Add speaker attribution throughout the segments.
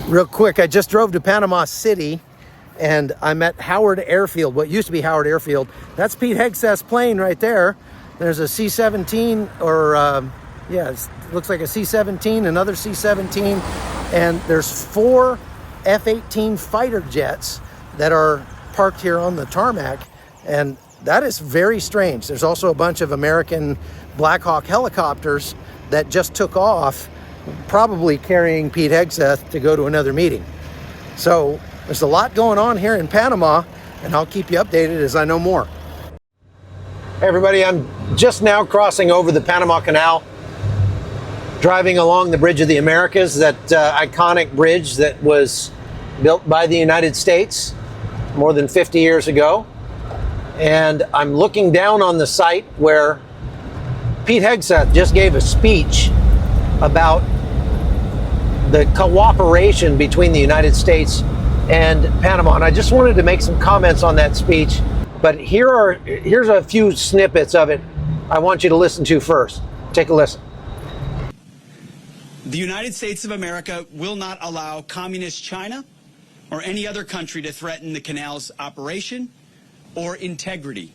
Speaker 1: Real quick, I just drove to Panama City and I'm at Howard Airfield, what used to be Howard Airfield. That's Pete Hegseth's plane right there. There's a C-17 it looks like a C-17, another C-17, and there's 4 F-18 fighter jets that are parked here on the tarmac, and that is very strange. There's also a bunch of American Black Hawk helicopters that just took off, probably carrying Pete Hegseth to go to another meeting. So there's a lot going on here in Panama, and I'll keep you updated as I know more. Hey everybody, I'm just now crossing over the Panama Canal, driving along the Bridge of the Americas, that iconic bridge that was built by the United States more than 50 years ago. And I'm looking down on the site where Pete Hegseth just gave a speech about the cooperation between the United States and Panama. And I just wanted to make some comments on that speech, but here's a few snippets of it I want you to listen to first. Take a listen.
Speaker 2: The United States of America will not allow communist China or any other country to threaten the canal's operation or integrity.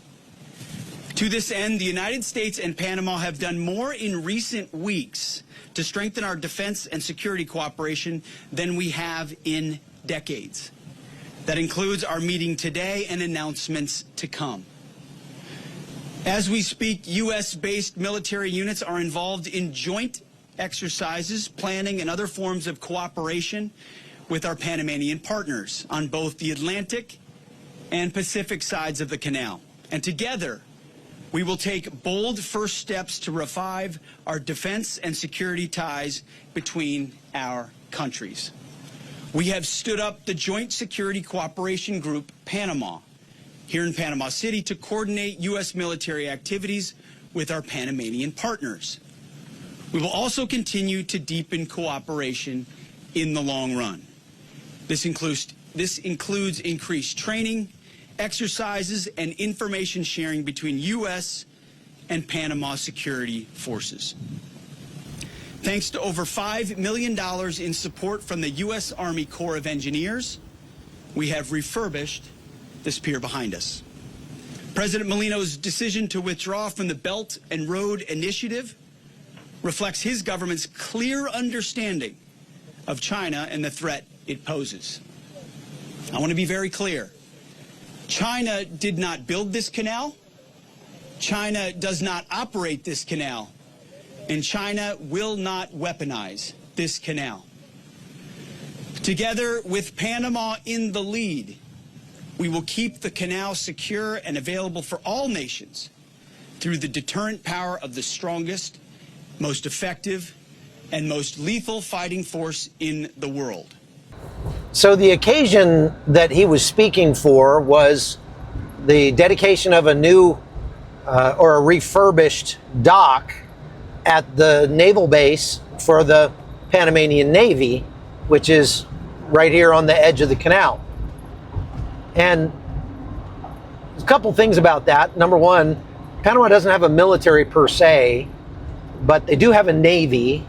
Speaker 2: To this end, the United States and Panama have done more in recent weeks to strengthen our defense and security cooperation than we have in decades. That includes our meeting today and announcements to come. As we speak, U.S.-based military units are involved in joint exercises, planning, and other forms of cooperation with our Panamanian partners on both the Atlantic and Pacific sides of the canal. And together, we will take bold first steps to revive our defense and security ties between our countries. We have stood up the Joint Security Cooperation Group, Panama, here in Panama City to coordinate U.S. military activities with our Panamanian partners. We will also continue to deepen cooperation in the long run. This includes increased training, exercises, and information sharing between U.S. and Panama security forces. Thanks to over $5 million in support from the U.S. Army Corps of Engineers, we have refurbished this pier behind us. President Molino's decision to withdraw from the Belt and Road Initiative reflects his government's clear understanding of China and the threat it poses. I want to be very clear. China did not build this canal. China does not operate this canal. And China will not weaponize this canal. Together with Panama in the lead, we will keep the canal secure and available for all nations through the deterrent power of the strongest, most effective, and most lethal fighting force in the world.
Speaker 1: So the occasion that he was speaking for was the dedication of a new or a refurbished dock at the naval base for the Panamanian Navy, which is right here on the edge of the canal. And a couple things about that. Number one, Panama doesn't have a military per se, but they do have a navy,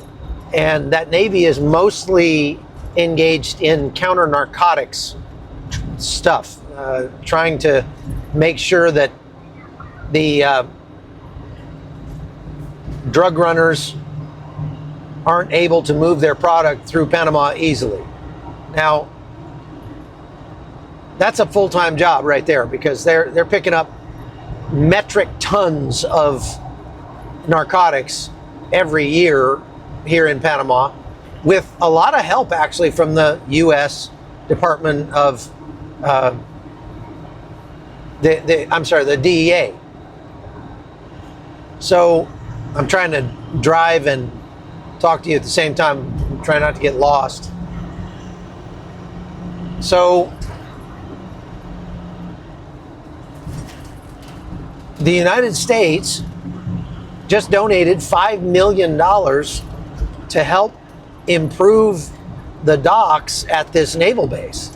Speaker 1: and that navy is mostly engaged in counter-narcotics stuff, trying to make sure that the drug runners aren't able to move their product through Panama easily. Now, that's a full-time job right there, because they're picking up metric tons of narcotics every year here in Panama, with a lot of help actually from the U.S. Department of the DEA. So I'm trying to drive and talk to you at the same time. I'm trying not to get lost. So the United States just donated $5 million to help improve the docks at this naval base.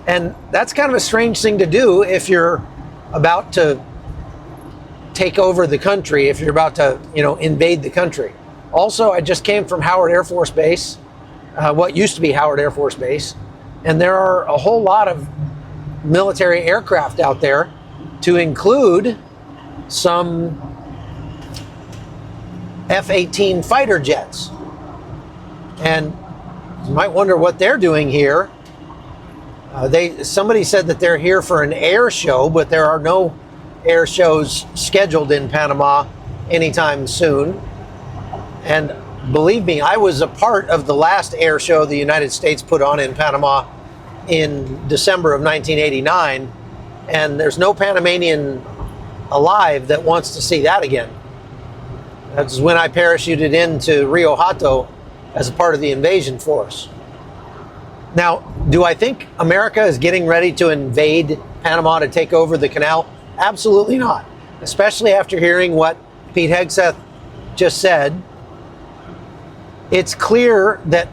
Speaker 1: And that's kind of a strange thing to do if you're about to take over the country, if you're about to, invade the country. Also, I just came from Howard Air Force Base. what used to be Howard Air Force Base. And there are a whole lot of military aircraft out there, to include some F-18 fighter jets. And you might wonder what they're doing here. Somebody said that they're here for an air show, but there are no air shows scheduled in Panama anytime soon. And believe me, I was a part of the last air show the United States put on in Panama in December of 1989, and there's no Panamanian alive that wants to see that again. That's when I parachuted into Rio Hato as a part of the invasion force. Now, do I think America is getting ready to invade Panama to take over the canal? Absolutely not. Especially after hearing what Pete Hegseth just said. It's clear that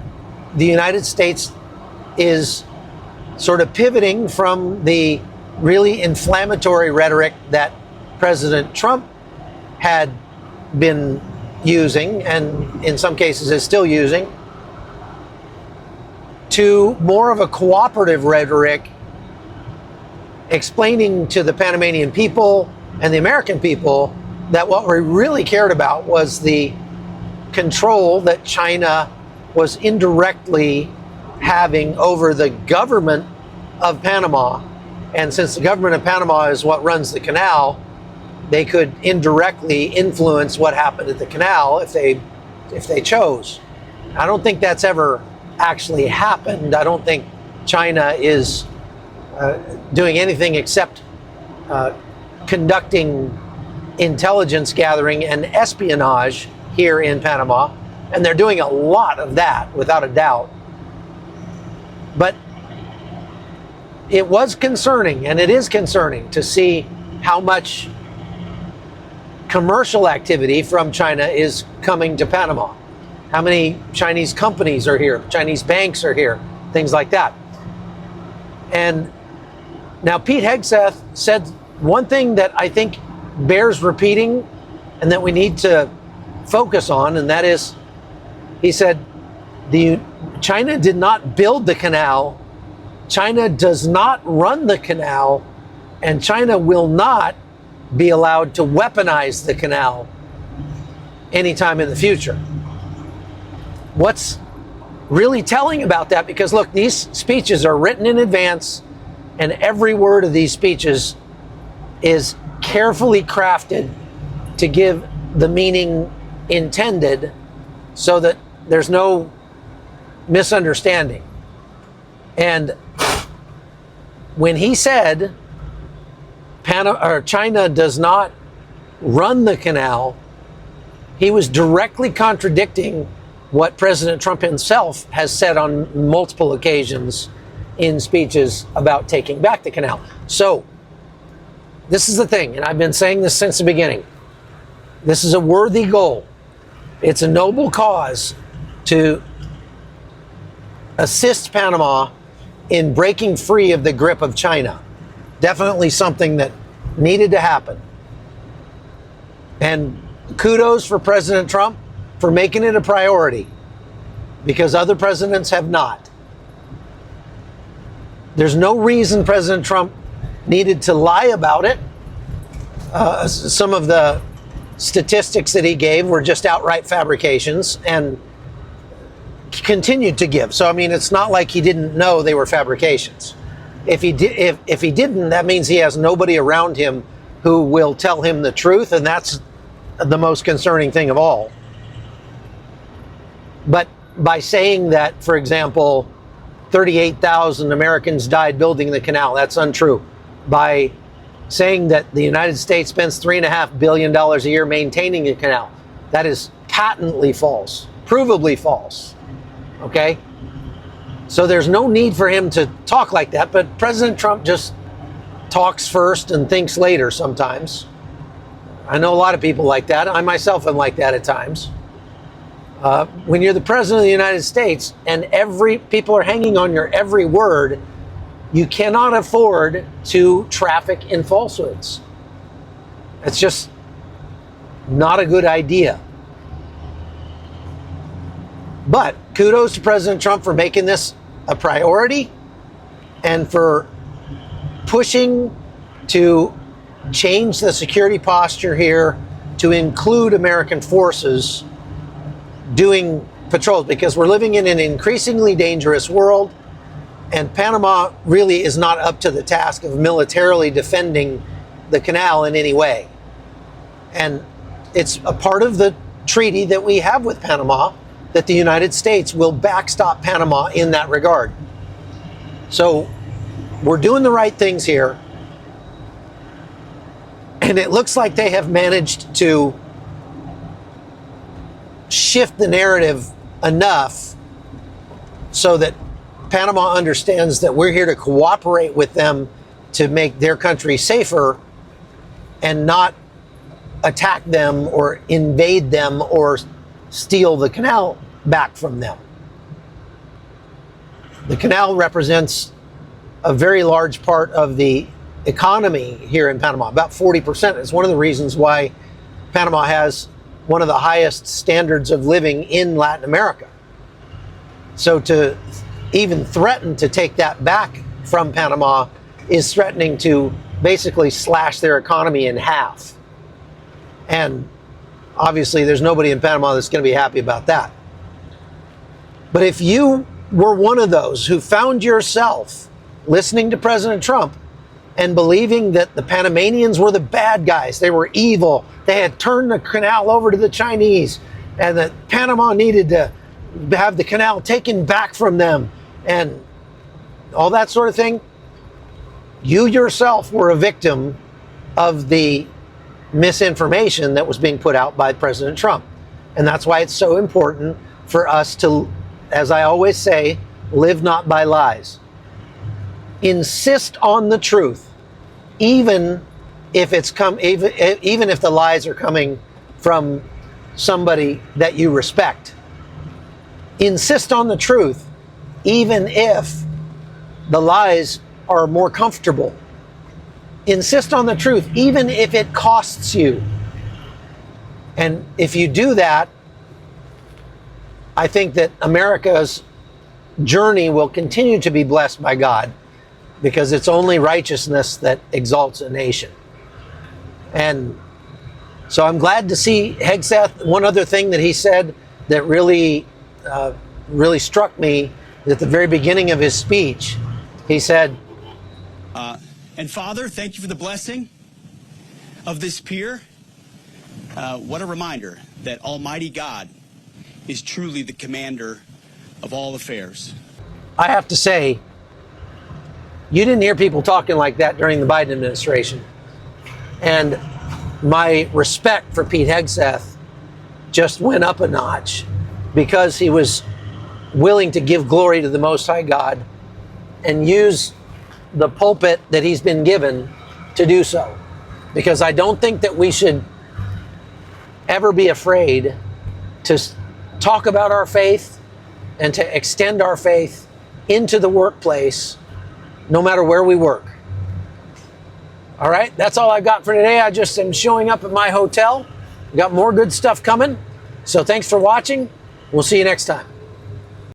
Speaker 1: the United States is sort of pivoting from the really inflammatory rhetoric that President Trump had been using, and in some cases is still using, to more of a cooperative rhetoric, explaining to the Panamanian people and the American people that what we really cared about was the control that China was indirectly having over the government of Panama. And since the government of Panama is what runs the canal, they could indirectly influence what happened at the canal if they chose. I don't think that's ever actually happened. I don't think China is doing anything except conducting intelligence gathering and espionage here in Panama. And they're doing a lot of that, without a doubt. But it was concerning, and it is concerning, to see how much commercial activity from China is coming to Panama. How many Chinese companies are here, Chinese banks are here, things like that. And now Pete Hegseth said one thing that I think bears repeating and that we need to focus on, and that is, he said, China did not build the canal, China does not run the canal, and China will not be allowed to weaponize the canal anytime in the future. What's really telling about that, because look, these speeches are written in advance, and every word of these speeches is carefully crafted to give the meaning intended so that there's no misunderstanding. And when he said China does not run the canal, he was directly contradicting what President Trump himself has said on multiple occasions in speeches about taking back the canal. So this is the thing, and I've been saying this since the beginning. This is a worthy goal. It's a noble cause to assist Panama in breaking free of the grip of China. Definitely something that needed to happen. And kudos for President Trump for making it a priority, because other presidents have not. There's no reason President Trump needed to lie about it. Some of the statistics that he gave were just outright fabrications, and continued to give. So I mean, it's not like he didn't know they were fabrications. If he didn't, that means he has nobody around him who will tell him the truth, and that's the most concerning thing of all. But by saying that, for example, 38,000 Americans died building the canal, that's untrue. By saying that the United States spends $3.5 billion a year maintaining the canal, that is patently false, provably false. Okay? So there's no need for him to talk like that, but President Trump just talks first and thinks later sometimes. I know a lot of people like that. I myself am like that at times. When you're the president of the United States and people are hanging on your every word, you cannot afford to traffic in falsehoods. It's just not a good idea. But kudos to President Trump for making this a priority and for pushing to change the security posture here to include American forces doing patrols, because we're living in an increasingly dangerous world, and Panama really is not up to the task of militarily defending the canal in any way. And it's a part of the treaty that we have with Panama that the United States will backstop Panama in that regard. So we're doing the right things here. And it looks like they have managed to shift the narrative enough so that Panama understands that we're here to cooperate with them to make their country safer and not attack them or invade them or steal the canal back from them. The canal represents a very large part of the economy here in Panama, about 40%. It's one of the reasons why Panama has one of the highest standards of living in Latin America. So to even threaten to take that back from Panama is threatening to basically slash their economy in half. And obviously there's nobody in Panama that's going to be happy about that. But if you were one of those who found yourself listening to President Trump and believing that the Panamanians were the bad guys, they were evil, they had turned the canal over to the Chinese, and that Panama needed to have the canal taken back from them, and all that sort of thing, you yourself were a victim of the misinformation that was being put out by President Trump. And that's why it's so important for us to, as I always say, live not by lies. Insist on the truth, even if even if the lies are coming from somebody that you respect. Insist on the truth, even if the lies are more comfortable. Insist on the truth, even if it costs you. And if you do that, I think that America's journey will continue to be blessed by God, because it's only righteousness that exalts a nation. And so I'm glad to see Hegseth. One other thing that he said that really struck me at the very beginning of his speech, he said,
Speaker 2: and Father, thank you for the blessing of this pier. What a reminder that Almighty God is truly the commander of all affairs.
Speaker 1: I have to say, you didn't hear people talking like that during the Biden administration. And my respect for Pete Hegseth just went up a notch, because he was willing to give glory to the Most High God and use the pulpit that he's been given to do so. Because I don't think that we should ever be afraid to talk about our faith and to extend our faith into the workplace, no matter where we work. All right, that's all I've got for today. I just am showing up at my hotel. We've got more good stuff coming. So thanks for watching. We'll see you next time.